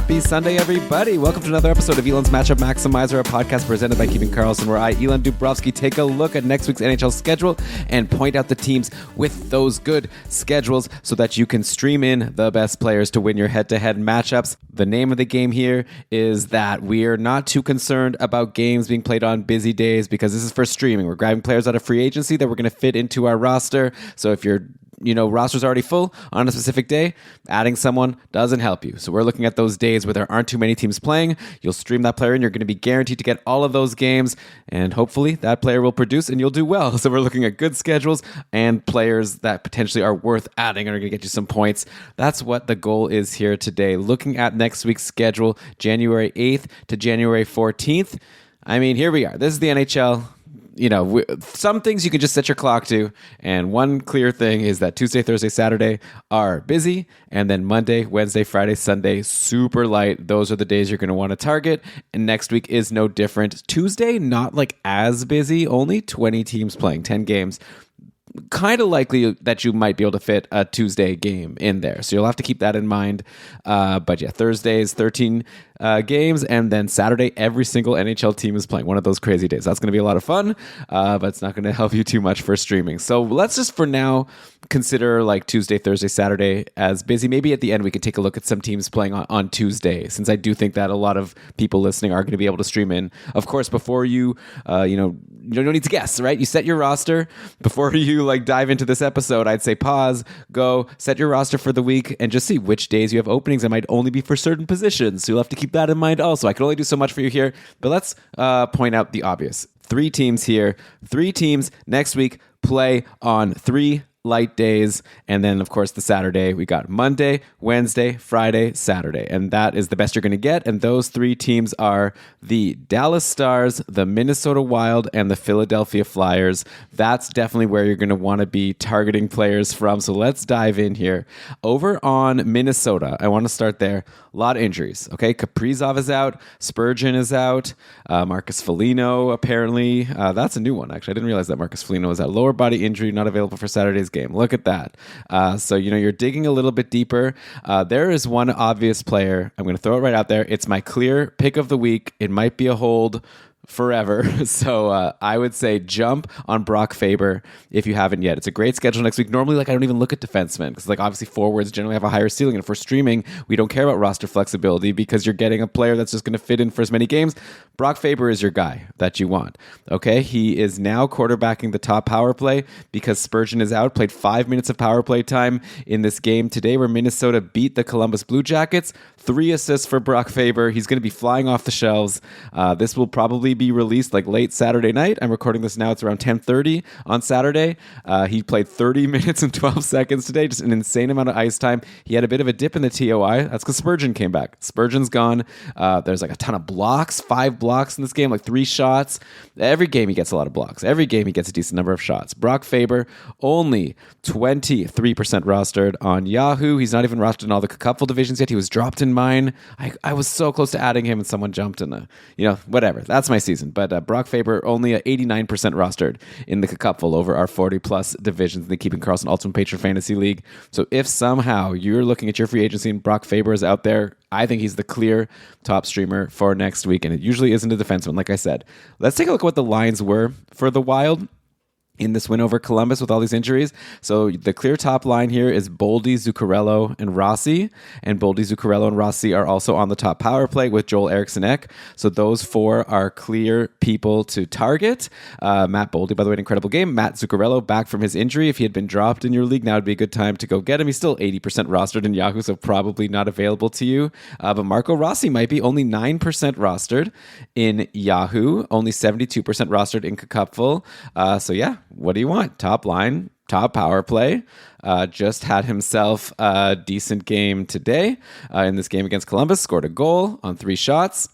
Happy Sunday, everybody. Welcome to another episode of Elan's Matchup Maximizer, a podcast presented by Keeping Karlsson, where I, Elan Dubrovsky, take a look at next week's NHL schedule and point out the teams with those good schedules so that you can stream in the best players to win your head-to-head matchups. The name of the game here is that we are not too concerned about games being played on busy days because this is for streaming. We're grabbing players out of free agency that we're going to fit into our roster. So if your roster's already full on a specific day, adding someone doesn't help you. So we're looking at those days where there aren't too many teams playing. You'll stream that player and you're going to be guaranteed to get all of those games. And hopefully that player will produce and you'll do well. So we're looking at good schedules and players that potentially are worth adding and are going to get you some points. That's what the goal is here today. Looking at next week's schedule, January 8th to January 14th. I mean, here we are. This is the NHL. Some things you can just set your clock to, and one clear thing is that Tuesday, Thursday, Saturday are busy, and then Monday, Wednesday, Friday, Sunday, super light. Those are the days you're going to want to target, and next week is no different. Tuesday, not like as busy, only 20 teams playing, 10 games. Kind of likely that you might be able to fit a Tuesday game in there. So you'll have to keep that in mind. But yeah, Thursdays, 13 games, and then Saturday, every single NHL team is playing. One of those crazy days. That's going to be a lot of fun, but it's not going to help you too much for streaming. So let's just for now consider like Tuesday, Thursday, Saturday as busy. Maybe at the end we can take a look at some teams playing on Tuesday, since I do think that a lot of people listening are going to be able to stream in. Of course, before you don't need to guess, right? You set your roster before you dive into this episode. I'd say pause, go, set your roster for the week, and just see which days you have openings. It might only be for certain positions, so you'll have to keep that in mind also. I can only do so much for you here, but let's point out the obvious. 3 teams here. 3 teams next week play on 3 light days, and then of course the Saturday we got Monday, Wednesday, Friday, Saturday, and that is the best you're going to get. And those 3 teams are the Dallas Stars, the Minnesota Wild, and the Philadelphia Flyers. That's definitely where you're going to want to be targeting players from. So let's dive in here. Over on Minnesota, I want to start there. A lot of injuries. Okay, Kaprizov is out, Spurgeon is out, Marcus Foligno apparently. That's a new one actually. I didn't realize that Marcus Foligno was out. Lower body injury, not available for Saturday's game. Look at that. So you're digging a little bit deeper. There is one obvious player. I'm going to throw it right out there. It's my clear pick of the week. It might be a hold forever. So I would say jump on Brock Faber if you haven't yet. It's a great schedule next week. Normally, I don't even look at defensemen because obviously forwards generally have a higher ceiling. And if we're streaming, we don't care about roster flexibility because you're getting a player that's just going to fit in for as many games. Brock Faber is your guy that you want. Okay, he is now quarterbacking the top power play because Spurgeon is out. Played 5 minutes of power play time in this game today where Minnesota beat the Columbus Blue Jackets. 3 assists for Brock Faber. He's going to be flying off the shelves. This will probably be released late Saturday night. I'm recording this now. It's around 10:30 on Saturday. He played 30 minutes and 12 seconds today. Just an insane amount of ice time. He had a bit of a dip in the TOI. That's because Spurgeon came back. Spurgeon's gone. There's a ton of blocks, 5 blocks in this game, 3 shots. Every game he gets a lot of blocks. Every game he gets a decent number of shots. Brock Faber, only 23% rostered on Yahoo. He's not even rostered in all the couple divisions yet. He was dropped in mine. I was so close to adding him and someone jumped in whatever. That's my season. But Brock Faber only 89% rostered in the cupful over our 40-plus divisions in the Keeping Karlsson Ultimate Patron Fantasy League. So if somehow you're looking at your free agency and Brock Faber is out there, I think he's the clear top streamer for next week, and it usually isn't a defenseman, like I said. Let's take a look at what the lines were for the Wild in this win over Columbus with all these injuries. So the clear top line here is Boldy, Zuccarello, and Rossi. And Boldy, Zuccarello, and Rossi are also on the top power play with Joel Eriksson-Ek. So those 4 are clear people to target. Matt Boldy, by the way, an incredible game. Matt Zuccarello back from his injury. If he had been dropped in your league, now would be a good time to go get him. He's still 80% rostered in Yahoo, so probably not available to you. But Marco Rossi might be only 9% rostered in Yahoo, only 72% rostered in Cupful. So yeah, what do you want? Top line, top power play. Just had himself a decent game today in this game against Columbus. Scored a goal on 3 shots.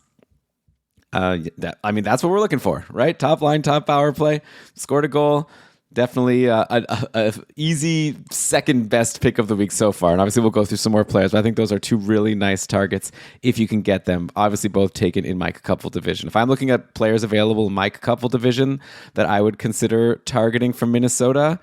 That's what we're looking for, right? Top line, top power play. Scored a goal. Definitely a easy second best pick of the week so far. And obviously we'll go through some more players, but I think those are 2 really nice targets if you can get them. Obviously both taken in my Cupful division. If I'm looking at players available in my Cupful division that I would consider targeting from Minnesota,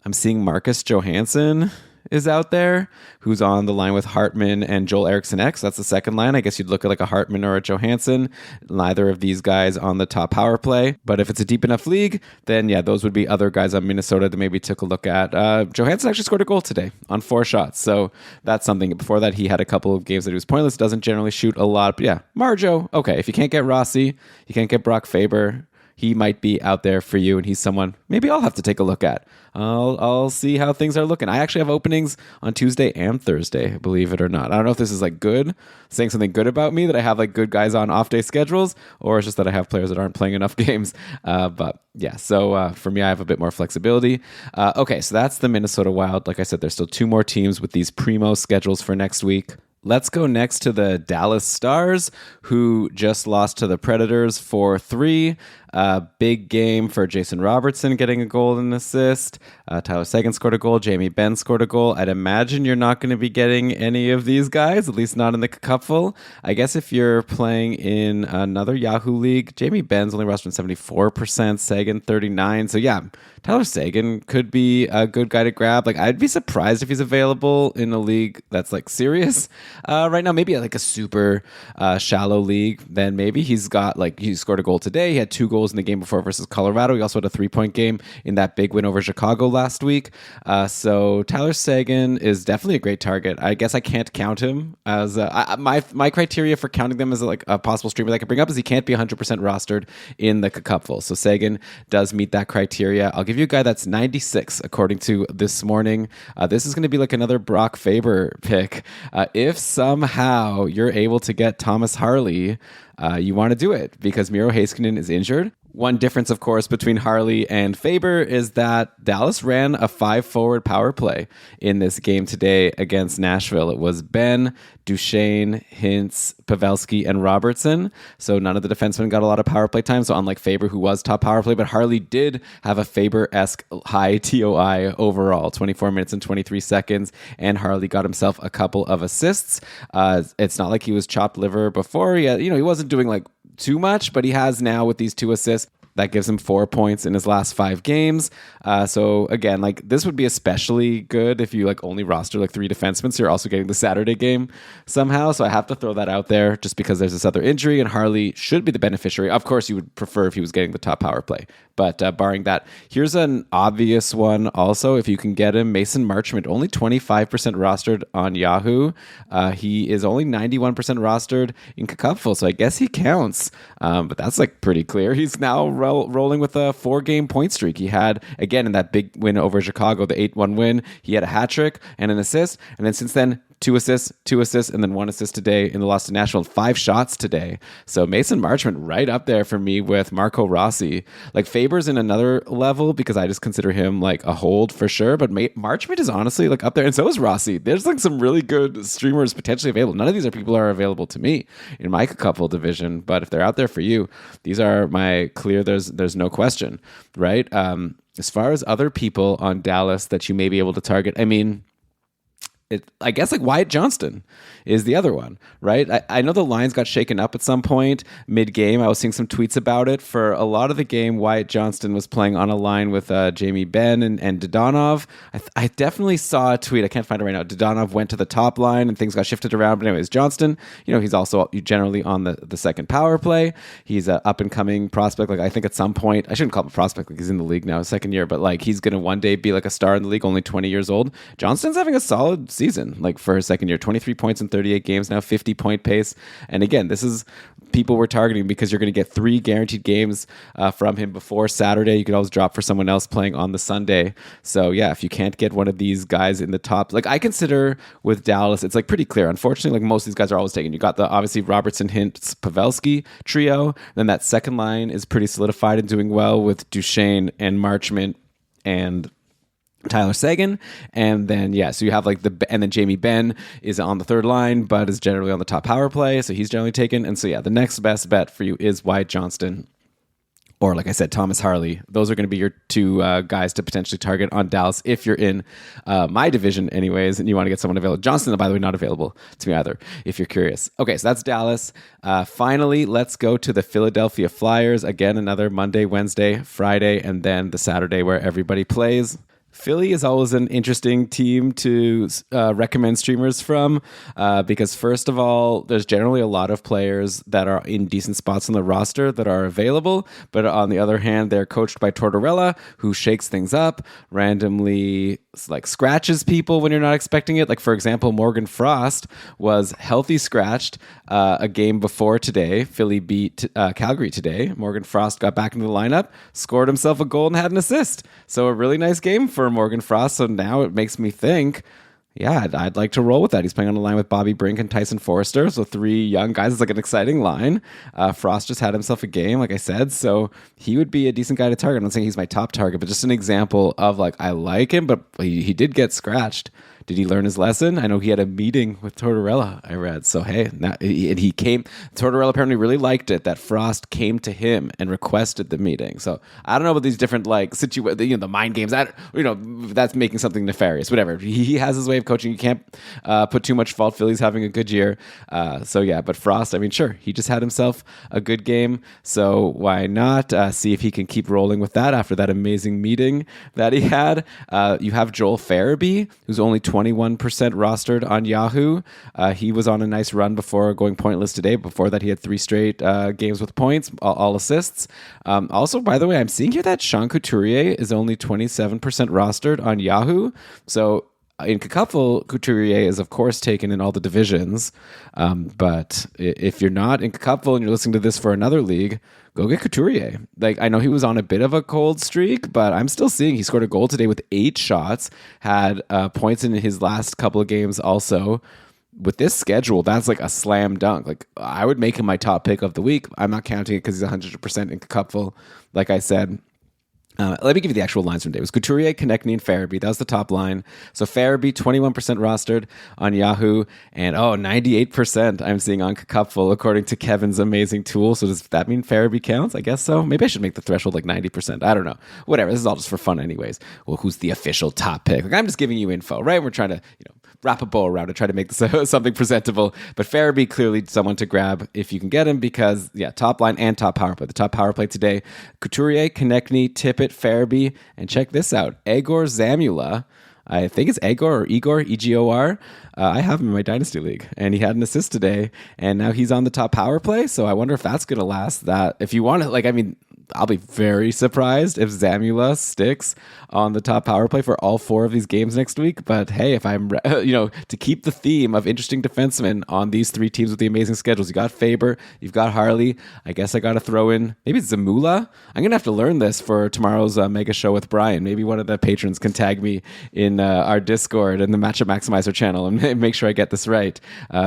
I'm seeing Marcus Johansson is out there, who's on the line with Hartman and Joel Eriksson X. That's the second line. I guess you'd look at like a Hartman or a Johansson. Neither of these guys on the top power play. But if it's a deep enough league, then yeah, those would be other guys on Minnesota that maybe took a look at. Johansson actually scored a goal today on 4 shots. So that's something. Before that, he had a couple of games that he was pointless. Doesn't generally shoot a lot. But yeah, Marjo, okay. If you can't get Rossi, you can't get Brock Faber, he might be out there for you, and he's someone maybe I'll have to take a look at. I'll see how things are looking. I actually have openings on Tuesday and Thursday, believe it or not. I don't know if this is like good, saying something good about me, that I have like good guys on off day schedules, or it's just that I have players that aren't playing enough games. But yeah, so for me, I have a bit more flexibility. Okay, so that's the Minnesota Wild. Like I said, there's still 2 more teams with these primo schedules for next week. Let's go next to the Dallas Stars, who just lost to the Predators 4-3. Big game for Jason Robertson getting a goal and an assist. Tyler Seguin scored a goal. Jamie Benn scored a goal. I'd imagine you're not going to be getting any of these guys, at least not in the cupful. I guess if you're playing in another Yahoo league, Jamie Benn's only rostered 74%, Seguin 39%. So yeah, Tyler Seguin could be a good guy to grab. Like, I'd be surprised if he's available in a league that's like serious right now. Maybe like a super shallow league. Then maybe he scored a goal today. He had 2 goals in the game before versus Colorado. He also had a 3-point game in that big win over Chicago last week. So Tyler Seguin is definitely a great target. I guess I can't count him as my criteria for counting them as like a possible streamer that I can bring up is he can't be 100% rostered in the cupful. So Seguin does meet that criteria. I'll give you a guy that's 96 according to this morning. This is going to be like another Brock Faber pick. If somehow you're able to get Thomas Harley, you want to do it because Miro Heiskanen is injured. One difference, of course, between Harley and Faber is that Dallas ran a 5-forward power play in this game today against Nashville. It was Ben, Duchesne, Hintz, Pavelski, and Robertson. So none of the defensemen got a lot of power play time. So unlike Faber, who was top power play, but Harley did have a Faber-esque high TOI overall, 24 minutes and 23 seconds. And Harley got himself a couple of assists. It's not like he was chopped liver before. He wasn't doing like too much, but he has now with these 2 assists. That gives him 4 points in his last 5 games. So again, like this would be especially good if you like only roster like 3 defensemen. So you're also getting the Saturday game somehow. So I have to throw that out there just because there's this other injury and Harley should be the beneficiary. Of course, you would prefer if he was getting the top power play. But barring that, here's an obvious one also. If you can get him, Mason Marchment, only 25% rostered on Yahoo. He is only 91% rostered in Cupful, so I guess he counts. But that's like pretty clear. He's now rolling with a 4-game point streak. He had, again, in that big win over Chicago, the 8-1 win, he had a hat trick and an assist. And then since then, 2 assists, and then 1 assist today in the loss to Nashville, 5 shots today. So Mason Marchment right up there for me with Marco Rossi. Like Faber's in another level because I just consider him like a hold for sure, but Marchment is honestly like up there, and so is Rossi. There's like some really good streamers potentially available. None of these people are available to me in my couple division, but if they're out there for you, these are my clear, there's no question, right? As far as other people on Dallas that you may be able to target, I mean, I guess like Wyatt Johnston is the other one, right? I know the lines got shaken up at some point mid-game. I was seeing some tweets about it. For a lot of the game, Wyatt Johnston was playing on a line with Jamie Benn and Dodonov. I definitely saw a tweet. I can't find it right now. Dodonov went to the top line and things got shifted around. But anyways, Johnston, he's also generally on the second power play. He's an up-and-coming prospect. Like I think at some point, I shouldn't call him a prospect because he's in the league now, second year, but like he's going to one day be like a star in the league, only 20 years old. Johnston's having a solid season, like for his second year, 23 points in 38 games now, 50-point pace. And again, this is people we're targeting because you're going to get 3 guaranteed games from him before Saturday. You could always drop for someone else playing on the Sunday. So yeah, if you can't get one of these guys in the top, like I consider with Dallas, it's like pretty clear. Unfortunately, like most of these guys are always taken. You got the obviously Robertson, Hintz, Pavelski trio. Then that second line is pretty solidified and doing well with Duchesne and Marchment and Tyler Seguin, and then so you have like and then Jamie Benn is on the third line, but is generally on the top power play, so he's generally taken. And so the next best bet for you is Wyatt Johnston, or like I said, Thomas Harley. Those are going to be your 2 guys to potentially target on Dallas if you're in my division, anyways, and you want to get someone available. Johnston, by the way, not available to me either. If you're curious, okay, so that's Dallas. Finally, let's go to the Philadelphia Flyers. Again, another Monday, Wednesday, Friday, and then the Saturday where everybody plays. Philly is always an interesting team to recommend streamers from because, first of all, there's generally a lot of players that are in decent spots on the roster that are available. But on the other hand, they're coached by Tortorella, who shakes things up, randomly like scratches people when you're not expecting it. Like, for example, Morgan Frost was healthy scratched a game before today. Philly beat Calgary today. Morgan Frost got back into the lineup, scored himself a goal and had an assist. So a really nice game for Morgan Frost. So now it makes me think, yeah, I'd like to roll with that. He's playing on the line with Bobby Brink and Tyson Forrester. So 3 young guys. It's like an exciting line. Frost just had himself a game, like I said. So he would be a decent guy to target. I'm not saying he's my top target, but just an example of like, I like him, but he did get scratched. Did he learn his lesson? I know he had a meeting with Tortorella, I read. So, hey, he came. Tortorella apparently really liked it that Frost came to him and requested the meeting. So, I don't know about these different, like, the mind games. That's making something nefarious, whatever. He has his way of coaching. You can't put too much fault. Philly's having a good year. But Frost, I mean, sure, he just had himself a good game. So, why not see if he can keep rolling with that after that amazing meeting that he had? You have Joel Farabee, who's only 21% rostered on Yahoo. He was on a nice run before going pointless today. Before that, he had 3 straight games with points, all assists. Also, by the way, I'm seeing here that Sean Couturier is only 27% rostered on Yahoo. So in Cacuffle, Couturier is, of course, taken in all the divisions. But if you're not in Cacuffle and you're listening to this for another league, go get Couturier. Like, I know he was on a bit of a cold streak, but I'm still seeing he scored a goal today with 8 shots, had points in his last couple of games also. With this schedule, that's like a slam dunk. Like, I would make him my top pick of the week. I'm not counting it because he's 100% in Cacuffle, like I said. Let me give you the actual lines from today. It was Couturier, Konechny, and Farabee. That was the top line. So Farabee, 21% rostered on Yahoo, and 98% I'm seeing on Cacuffle, according to Kevin's amazing tool. So does that mean Farabee counts? I guess so. Maybe I should make the threshold like 90%. I don't know. Whatever. This is all just for fun anyways. Well, who's the official top pick? Like, I'm just giving you info, right? We're trying to, wrap a bow around it, try to make this something presentable. But Farabee, clearly someone to grab if you can get him because, top line and top power play. The top power play today, Couturier, Konechny, Tippett, Farabee, and check this out, Egor Zamula. I think it's Egor or Igor, E-G-O-R. I have him in my Dynasty League, and he had an assist today, and now he's on the top power play, so I wonder if that's going to last. That if you want to, I'll be very surprised if Zamula sticks on the top power play for all 4 of these games next week. But hey, if I'm, to keep the theme of interesting defensemen on these 3 teams with the amazing schedules, you got Faber, you've got Harley. I guess I got to throw in maybe Zamula. I'm going to have to learn this for tomorrow's mega show with Brian. Maybe one of the patrons can tag me in our Discord and the Matchup Maximizer channel and make sure I get this right.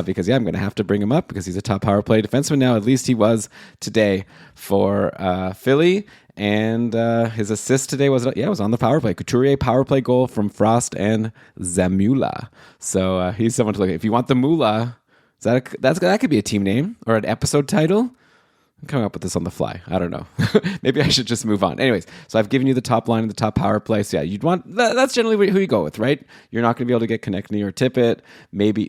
Because I'm going to have to bring him up because he's a top power play defenseman now. At least he was today for Philly, and his assist today was on the power play. Couturier power play goal from Frost and Zamula. So he's someone to look at. If you want the Moolah, that could be a team name or an episode title. I'm coming up with this on the fly. I don't know. Maybe I should just move on. Anyways, so I've given you the top line and the top power play. So you'd want that's generally who you go with, right? You're not going to be able to get Konechny or Tippett.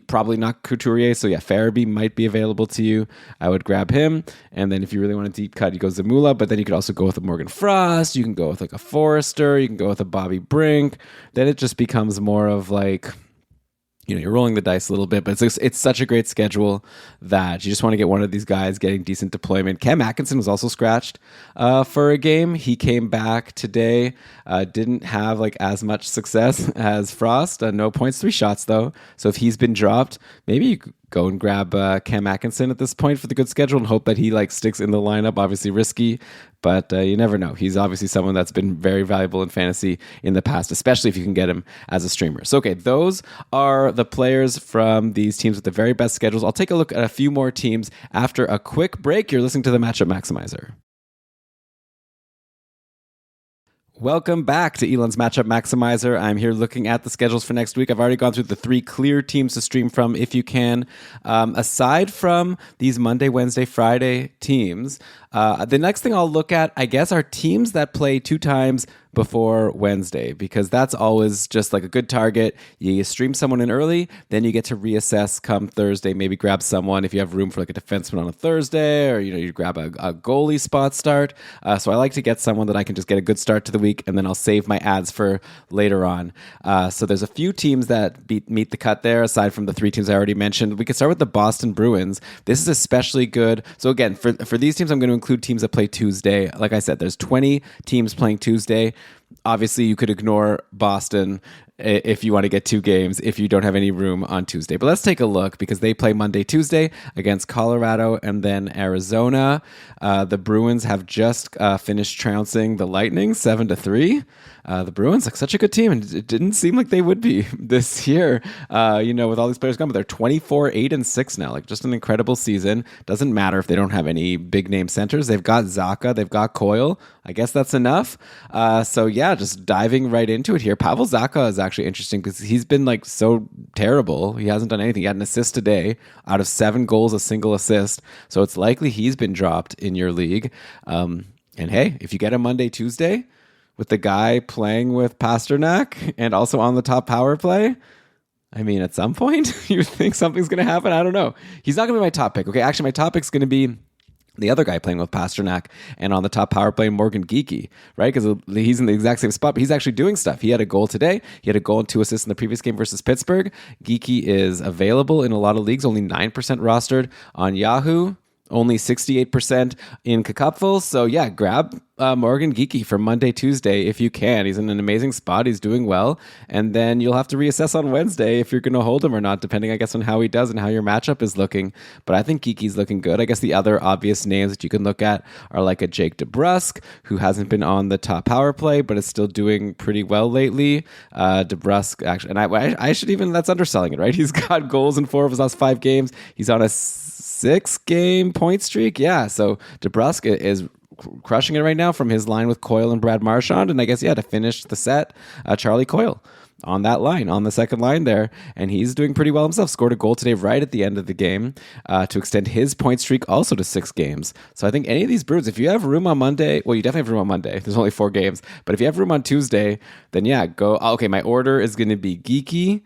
Probably not Couturier. So Farabee might be available to you. I would grab him. And then if you really want a deep cut, you go Zamula. But then you could also go with a Morgan Frost. You can go with like a Forrester. You can go with a Bobby Brink. Then it just becomes more of like, you're rolling the dice a little bit, but it's such a great schedule that you just want to get one of these guys getting decent deployment. Cam Atkinson was also scratched for a game. He came back today, didn't have like as much success as Frost. No points, 3 shots though. So if he's been dropped, maybe you go and grab Cam Atkinson at this point for the good schedule and hope that he like sticks in the lineup. Obviously risky, but you never know. He's obviously someone that's been very valuable in fantasy in the past, especially if you can get him as a streamer. So, okay, those are the players from these teams with the very best schedules. I'll take a look at a few more teams after a quick break. You're listening to the Matchup Maximizer. Welcome back to Elan's Matchup Maximizer. I'm here looking at the schedules for next week. I've already gone through the 3 clear teams to stream from if you can. Aside from these Monday, Wednesday, Friday teams, the next thing I'll look at, I guess, are teams that play 2 times before Wednesday, because that's always just like a good target. You stream someone in early, then you get to reassess come Thursday, maybe grab someone if you have room for like a defenseman on a Thursday, or you grab a goalie spot start. So I like to get someone that I can just get a good start to the week, and then I'll save my ads for later on. So there's a few teams that meet the cut there, aside from the three teams I already mentioned. We could start with the Boston Bruins. This is especially good. So again, for these teams, I'm going to include teams that play Tuesday. Like I said, there's 20 teams playing Tuesday. Obviously, you could ignore Boston if you want to get 2 games if you don't have any room on Tuesday. But let's take a look, because they play Monday, Tuesday against Colorado and then Arizona. The Bruins have just finished trouncing the Lightning 7-3. The Bruins, like, such a good team, and it didn't seem like they would be this year, with all these players gone, but they're 24-8-6 now, like, just an incredible season. Doesn't matter if they don't have any big name centers. They've got Zacha, they've got Coyle. I guess that's enough. So yeah, just diving right into it here. Pavel Zacha is actually interesting because he's been like so terrible. He hasn't done anything. He had an assist today. Out of 7 goals, a single assist. So it's likely he's been dropped in your league. And hey, if you get a Monday, Tuesday with the guy playing with Pasternak and also on the top power play, I mean, at some point you think something's going to happen. I don't know. He's not going to be my top pick. Okay, actually, my top pick's going to be the other guy playing with Pasternak and on the top power play, Morgan Geekie, right? Because he's in the exact same spot, but he's actually doing stuff. He had a goal today. He had a goal and 2 assists in the previous game versus Pittsburgh. Geekie is available in a lot of leagues, only 9% rostered on Yahoo, only 68% in Kakupful. So yeah, grab Morgan Geekie for Monday, Tuesday if you can. He's in an amazing spot. He's doing well. And then you'll have to reassess on Wednesday if you're going to hold him or not, depending, I guess, on how he does and how your matchup is looking. But I think Geekie's looking good. I guess the other obvious names that you can look at are like a Jake DeBrusk, who hasn't been on the top power play, but is still doing pretty well lately. DeBrusk, actually, and I should even, that's underselling it, right? He's got goals in 4 of his last 5 games. He's on a 6-game point streak. Yeah, so DeBrusk is crushing it right now from his line with Coyle and Brad Marchand. And I guess, to finish the set, Charlie Coyle on that line, on the second line there. And he's doing pretty well himself. Scored a goal today right at the end of the game to extend his point streak also to 6 games. So I think any of these Bruins, if you have room on Monday, well, you definitely have room on Monday. There's only 4 games. But if you have room on Tuesday, then yeah, go. Okay, my order is going to be Geekie.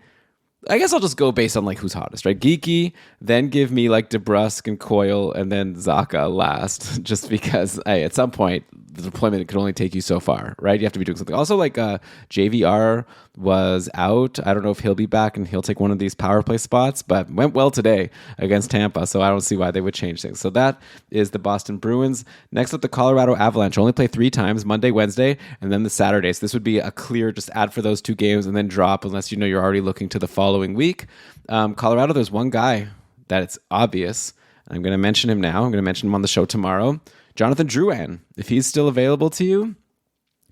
I guess I'll just go based on like who's hottest, right? Geekie, then give me like DeBrusk and Coyle, and then Zacha last, just because at some point the deployment could only take you so far, right? You have to be doing something. Also, like JVR was out. I don't know if he'll be back and he'll take one of these power play spots, but went well today against Tampa, so I don't see why they would change things. So that is the Boston Bruins. Next up, the Colorado Avalanche. Only play 3 times, Monday, Wednesday, and then the Saturday. So this would be a clear just add for those 2 games and then drop unless you're already looking to the following week. Colorado, there's one guy that it's obvious. I'm going to mention him now. I'm going to mention him on the show tomorrow. Jonathan Drouin. If he's still available to you,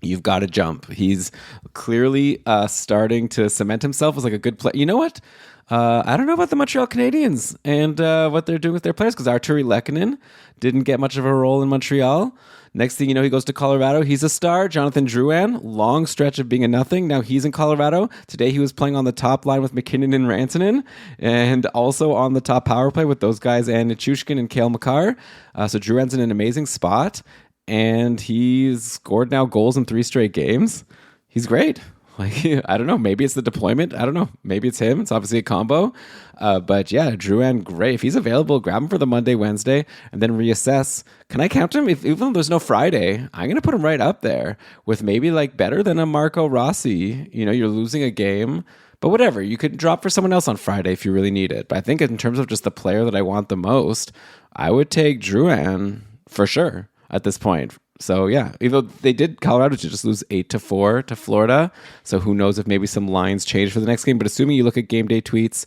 you've got to jump. He's clearly starting to cement himself as like a good player. You know what? I don't know about the Montreal Canadiens and what they're doing with their players, because Arturi Lehkonen didn't get much of a role in Montreal. Next thing you know, he goes to Colorado. He's a star. Jonathan Drouin, long stretch of being a nothing. Now he's in Colorado. Today he was playing on the top line with McKinnon and Rantanen, and also on the top power play with those guys and Nichushkin and Cale Makar. So Drouin's in an amazing spot, and he's scored now goals in 3 straight games. He's great. Like, I don't know. Maybe it's the deployment. I don't know. Maybe it's him. It's obviously a combo. But yeah, Drouin, great. If he's available, grab him for the Monday, Wednesday, and then reassess. Can I count him? Even though there's no Friday, I'm going to put him right up there with maybe like better than a Marco Rossi. You're losing a game, but whatever. You could drop for someone else on Friday if you really need it. But I think in terms of just the player that I want the most, I would take Drouin for sure at this point. So yeah, even though they did Colorado to just lose 8-4 to Florida. So who knows if maybe some lines change for the next game. But assuming you look at game day tweets,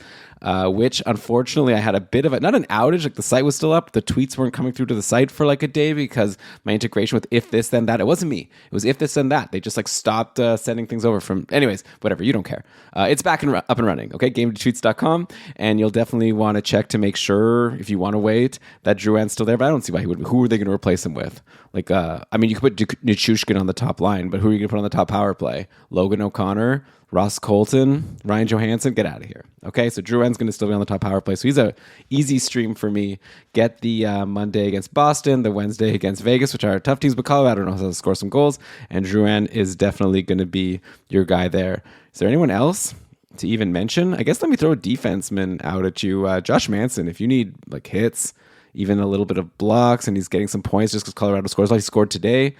which unfortunately I had a bit of not an outage, like the site was still up. The tweets weren't coming through to the site for like a day because my integration with if this then that, it wasn't me. It was if this then that. They just like stopped sending things over from, anyways, whatever, you don't care. It's back and up and running. Okay, GameDayTweets.com, and you'll definitely want to check to make sure if you want to wait that Drouin's still there, but I don't see why he would. Who are they going to replace him with? Like I mean, you could put Nichushkin on the top line, but who are you going to put on the top power play? Logan O'Connor, Ross Colton, Ryan Johansson? Get out of here. Okay, so Drouin's going to still be on the top power play. So he's a easy stream for me. Get the Monday against Boston, the Wednesday against Vegas, which are tough teams, but Colorado knows how to score some goals. And Drouin is definitely going to be your guy there. Is there anyone else to even mention? I guess let me throw a defenseman out at you. Josh Manson, if you need like hits, even a little bit of blocks, and he's getting some points just because Colorado scores like he scored today.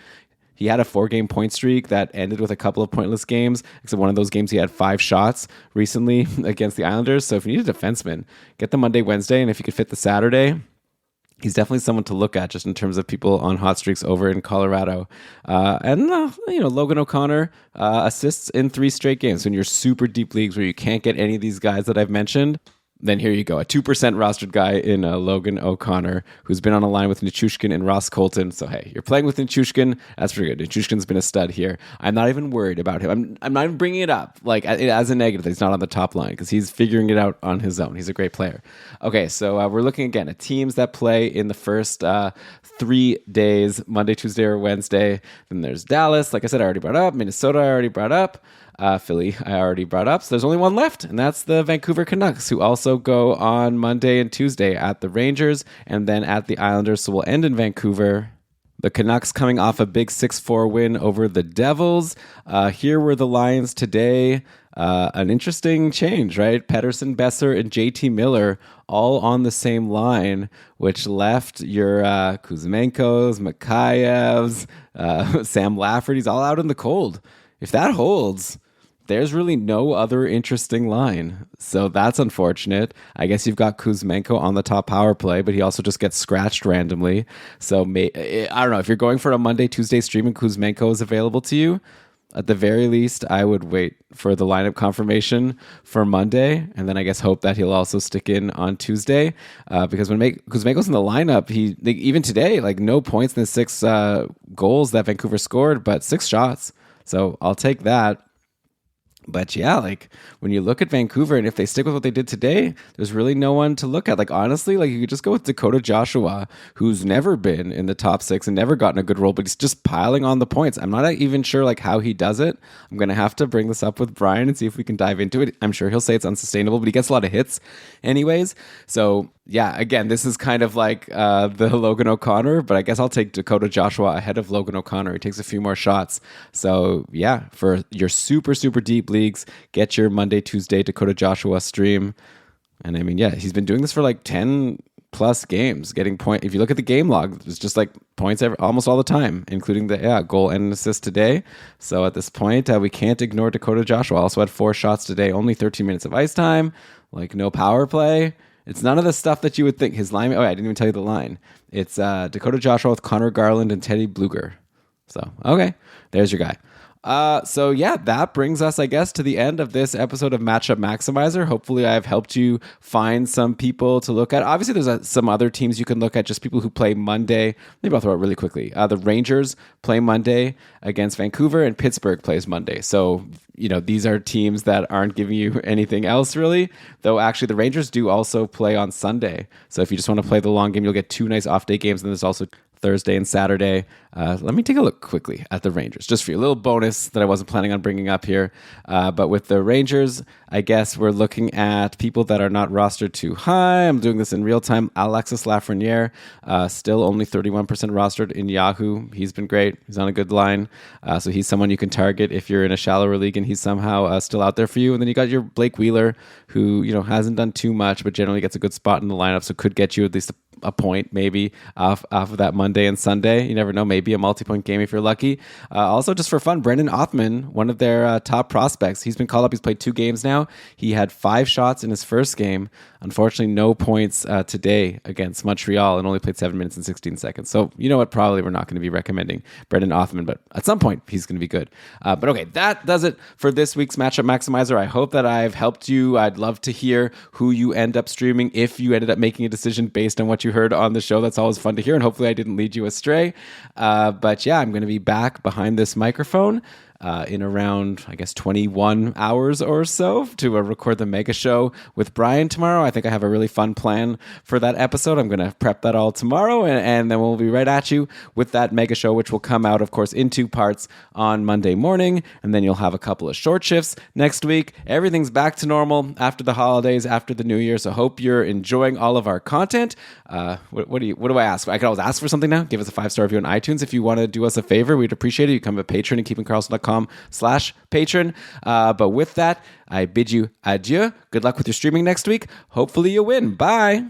He had a 4-game point streak that ended with a couple of pointless games, except one of those games he had 5 shots recently against the Islanders. So if you need a defenseman, get the Monday, Wednesday, and if you could fit the Saturday, he's definitely someone to look at just in terms of people on hot streaks over in Colorado. Logan O'Connor assists in 3 straight games. When you're super deep leagues where you can't get any of these guys that I've mentioned, then here you go. A 2% rostered guy in Logan O'Connor, who's been on a line with Nichushkin and Ross Colton. So, hey, you're playing with Nichushkin. That's pretty good. Nichushkin's been a stud here. I'm not even worried about him. I'm not even bringing it up like as a negative that he's not on the top line because he's figuring it out on his own. He's a great player. Okay, so we're looking again at teams that play in the first 3 days, Monday, Tuesday, or Wednesday. Then there's Dallas. Like I said, I already brought up. Minnesota, I already brought up. Philly, I already brought up. So there's only one left, and that's the Vancouver Canucks, who also go on Monday and Tuesday at the Rangers and then at the Islanders. So we'll end in Vancouver. The Canucks coming off a big 6-4 win over the Devils. Here were the Lions today. An interesting change, right? Pettersson, Besser, and JT Miller all on the same line, which left your Kuzmenkos, Makhayevs, Sam Lafferty's all out in the cold. If that holds, there's really no other interesting line. So that's unfortunate. I guess you've got Kuzmenko on the top power play, but he also just gets scratched randomly. So I don't know. If you're going for a Monday, Tuesday stream and Kuzmenko is available to you, at the very least, I would wait for the lineup confirmation for Monday, and then I guess hope that he'll also stick in on Tuesday. Because when Kuzmenko's in the lineup, even today, like no points in the 6 goals that Vancouver scored, but 6 shots. So I'll take that. But yeah, like when you look at Vancouver and if they stick with what they did today, there's really no one to look at. Like honestly, like you could just go with Dakota Joshua, who's never been in the top 6 and never gotten a good role, but he's just piling on the points. I'm not even sure like how he does it. I'm going to have to bring this up with Brian and see if we can dive into it. I'm sure he'll say it's unsustainable, but he gets a lot of hits anyways. So yeah, again, this is kind of like the Logan O'Connor, but I guess I'll take Dakota Joshua ahead of Logan O'Connor. He takes a few more shots. So yeah, for your super, super deep leagues, get your Monday, Tuesday Dakota Joshua stream. And I mean, yeah, he's been doing this for like 10 plus games, getting point. If you look at the game log, it's just like points almost all the time, including the goal and an assist today. So at this point, we can't ignore Dakota Joshua. Also had 4 shots today, only 13 minutes of ice time, like no power play. It's none of the stuff that you would think. His line, I didn't even tell you the line. It's Dakota Joshua with Connor Garland and Teddy Bluger. So, okay, there's your guy. So yeah, that brings us, I guess, to the end of this episode of Matchup Maximizer. Hopefully I've helped you find some people to look at. Obviously there's some other teams you can look at, just people who play Monday. Maybe I'll throw it really quickly. The Rangers play Monday against Vancouver and Pittsburgh plays Monday. So, these are teams that aren't giving you anything else really, though actually the Rangers do also play on Sunday. So if you just want to play the long game, you'll get 2 nice off day games. And there's also Thursday and Saturday. Let me take a look quickly at the Rangers, just for you. A little bonus that I wasn't planning on bringing up here. But with the Rangers, I guess we're looking at people that are not rostered too high. I'm doing this in real time. Alexis Lafreniere, still only 31% rostered in Yahoo. He's been great. He's on a good line. So he's someone you can target if you're in a shallower league and he's somehow still out there for you. And then you got your Blake Wheeler, who hasn't done too much, but generally gets a good spot in the lineup, so could get you at least a point maybe off of that Monday and Sunday. You never know, maybe a multi-point game if you're lucky. Also, just for fun, Brendan Othman, one of their top prospects, he's been called up. He's played 2 games now. He had 5 shots in his first game. Unfortunately, no points today against Montreal and only played 7 minutes and 16 seconds. So you know what? Probably we're not going to be recommending Brendan Othman, but at some point he's going to be good. But okay, that does it for this week's Matchup Maximizer. I hope that I've helped you. I'd love to hear who you end up streaming if you ended up making a decision based on what you heard on the show. That's always fun to hear, and hopefully I didn't lead you astray. But yeah, I'm going to be back behind this microphone in around, I guess, 21 hours or so to record the mega show with Brian tomorrow. I think I have a really fun plan for that episode. I'm going to prep that all tomorrow, and then we'll be right at you with that mega show, which will come out, of course, in 2 parts on Monday morning, and then you'll have a couple of short shifts next week. Everything's back to normal after the holidays, after the new year, so hope you're enjoying all of our content. What do I ask? I can always ask for something now. Give us a 5-star review on iTunes if you want to do us a favor. We'd appreciate it. You become a patron at keepingcarlson.com/patron. But with that, I bid you adieu. Good luck with your streaming next week. Hopefully you win. Bye.